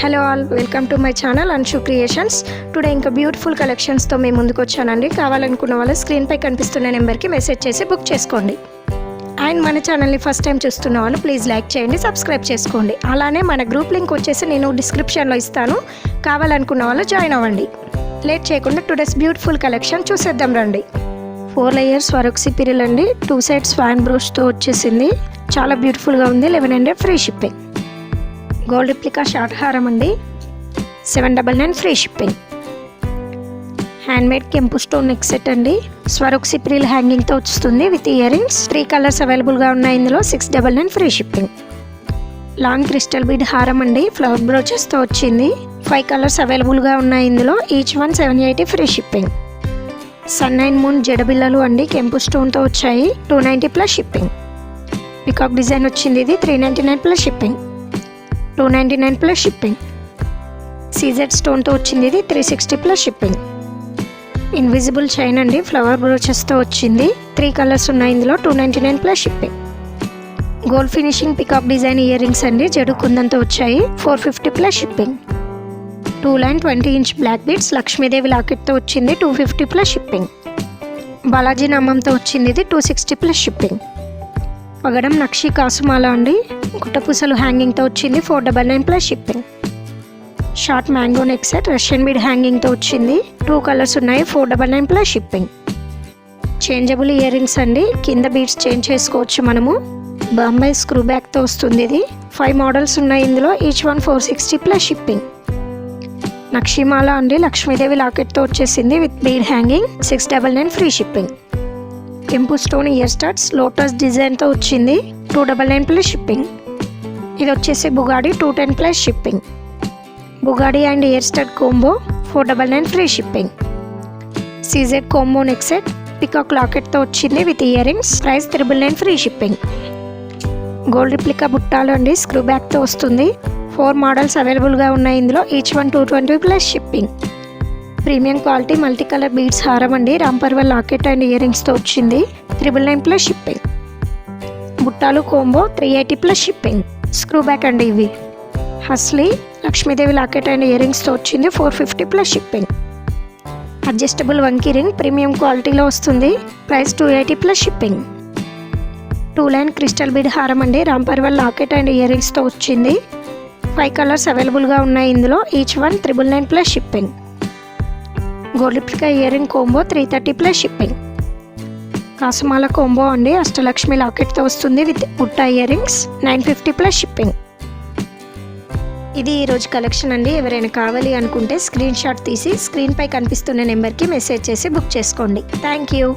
Hello all, welcome to my channel Anshu creations. Today ఇంకా beautiful కలెక్షన్స్తో మేము ముందుకు వచ్చానండి. కావాలనుకున్న వాళ్ళు స్క్రీన్పై కనిపిస్తున్న నెంబర్కి మెసేజ్ చేసి బుక్ చేసుకోండి. అండ్ మన ఛానల్ని ఫస్ట్ టైం చూస్తున్న వాళ్ళు ప్లీజ్ లైక్ చేయండి, సబ్స్క్రైబ్ చేసుకోండి. అలానే మన గ్రూప్ లింక్ వచ్చేసి నేను డిస్క్రిప్షన్లో ఇస్తాను, కావాలనుకున్న వాళ్ళు జాయిన్ అవ్వండి. లేట్ చేయకుండా టుడేస్ బ్యూటిఫుల్ కలెక్షన్ చూసేద్దాం రండి. 4 layers వరొక్సి పిరిల్ అండి, 2 sides ఫ్యాన్ బ్రూష్తో వచ్చేసింది. చాలా బ్యూటిఫుల్గా ఉంది. 1100 free shipping. Gold replica short హారం అండి, 799 ఫ్రీ షిప్పింగ్. హ్యాండ్మేడ్ కెంపు స్టోన్ నెక్ సెట్ అండి, స్వరొక్సి ప్రిల్ హ్యాంగింగ్తో వస్తుంది విత్ ఇయర్ రింగ్స్. 3 కలర్స్ అవైలబుల్గా ఉన్నాయి ఇందులో. 699 free shipping. Long crystal bead హారం అండి, ఫ్లవర్ బ్రోచెస్తో వచ్చింది. 5 కలర్స్ అవైలబుల్గా ఉన్నాయి ఇందులో. Each one 780 free shipping. Sun and moon జడబిల్లలు అండి, కెంపు స్టోన్తో వచ్చాయి. 290 ప్లస్ షిప్పింగ్. పికాక్ డిజైన్ వచ్చింది, ఇది 399 plus shipping. 299 plus shipping. CZ స్టోన్తో వచ్చింది, ఇది 360 ప్లస్ షిప్పింగ్. ఇన్విజిబుల్ చైన్ అండి, ఫ్లవర్ బ్రోచెస్తో వచ్చింది. 3 కలర్స్ ఉన్నాయి ఇందులో. 299 plus shipping. Gold finishing peacock design earrings అండి, జడు కుందంతో వచ్చాయి. 450 plus shipping. 2 line 20-inch black beads Lakshmidevi లాకెట్తో వచ్చింది. 250 ప్లస్ షిప్పింగ్. బాలాజీ నామంతో వచ్చింది, ఇది 260 ప్లస్ షిప్పింగ్. పగడం నక్షి కాసుమాల అండి, గుట్టపూసలు హ్యాంగింగ్తో వచ్చింది. 499 plus shipping. Short mango neck set Russian bead హ్యాంగింగ్తో వచ్చింది. 2 కలర్స్ ఉన్నాయి. 499 plus shipping. Changeable earrings అండి, కింద బీడ్స్ చేంజ్ చేసుకోవచ్చు మనము. బాంబే స్క్రూ బ్యాక్తో వస్తుంది ఇది. 5 మోడల్స్ ఉన్నాయి ఇందులో. Each one 460 plus shipping. నక్షిమాల అండి, లక్ష్మీదేవి లాకెట్తో వచ్చేసింది with bead hanging. 699 free shipping. కెంపు స్టోన్ ఇయర్ స్టార్ట్స్ లోటస్ డిజైన్తో వచ్చింది. 299 ప్లస్ షిప్పింగ్. ఇది వచ్చేసి బుగాడి, 210 ప్లస్ షిప్పింగ్. బుగాడి and ear stud combo 499 free shipping. CZ combo neck set peacock లాకెట్తో వచ్చింది with earrings. Price 399 free shipping. Gold replica బుట్టాలు అండి, స్క్రూ బ్యాక్తో వస్తుంది. 4 మోడల్స్ అవైలబుల్గా ఉన్నాయి ఇందులో. Each one 220 plus shipping. Premium quality multi colour beads హారం అండి, రాంపర్వల్ లాకెట్ అండ్ ఇయర్ రింగ్స్తో వచ్చింది. 399 ప్లస్ షిప్పింగ్. బుట్టాలు combo 380 plus shipping. Screw back అండి ఇవి. హస్లీ లక్ష్మీదేవి లాకెట్ అండ్ ఇయర్ రింగ్స్తో వచ్చింది. 450 ప్లస్ షిప్పింగ్. అడ్జస్టబుల్ వంకీ రింగ్ ప్రీమియం క్వాలిటీలో వస్తుంది. Price 280 plus shipping. 2 line crystal bead హారం అండి, రాంపర్వల్ లాకెట్ అండ్ ఇయర్ రింగ్స్తో వచ్చింది. 5 కలర్స్ అవైలబుల్గా ఉన్నాయి ఇందులో. Each one 399 plus shipping. Gold replica earring combo 330 plus shipping. కాసుమాల కోంబో అండి, అష్టలక్ష్మి లాకెట్తో వస్తుంది విత్ బుట్ట ఇయర్ రింగ్స్. 950 plus shipping. ఇది ఈరోజు కలెక్షన్ అండి. ఎవరైనా కావాలి అనుకుంటే స్క్రీన్ షాట్ తీసి స్క్రీన్పై కనిపిస్తున్న నెంబర్కి మెసేజ్ చేసి బుక్ చేసుకోండి. Thank you.